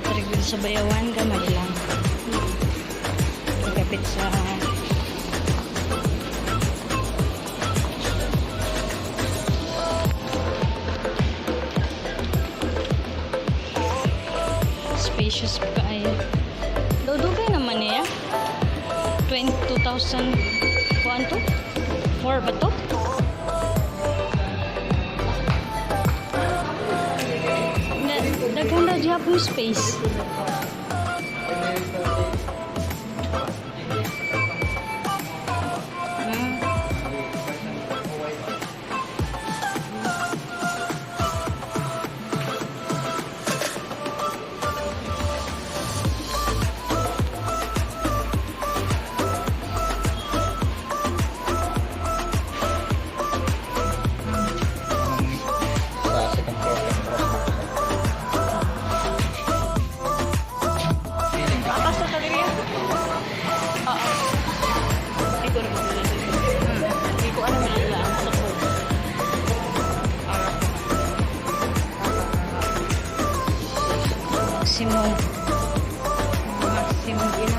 Trigil sa bayawan gamay lang. Kapit sa spacious pa ay dudugay naman niya 22,000 kuan to 4 ba to daghan na Japan space. Maximum ina.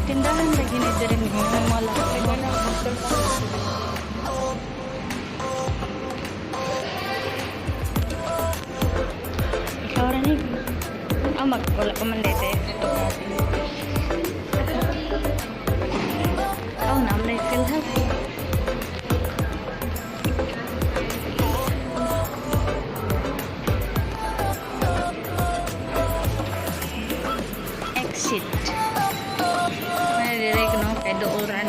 Tindahan lagi ni dire ni malaki ba na ikaw rin ni wala ka man lete ito namlay philhealth exit. Nah, direct no kay dooran.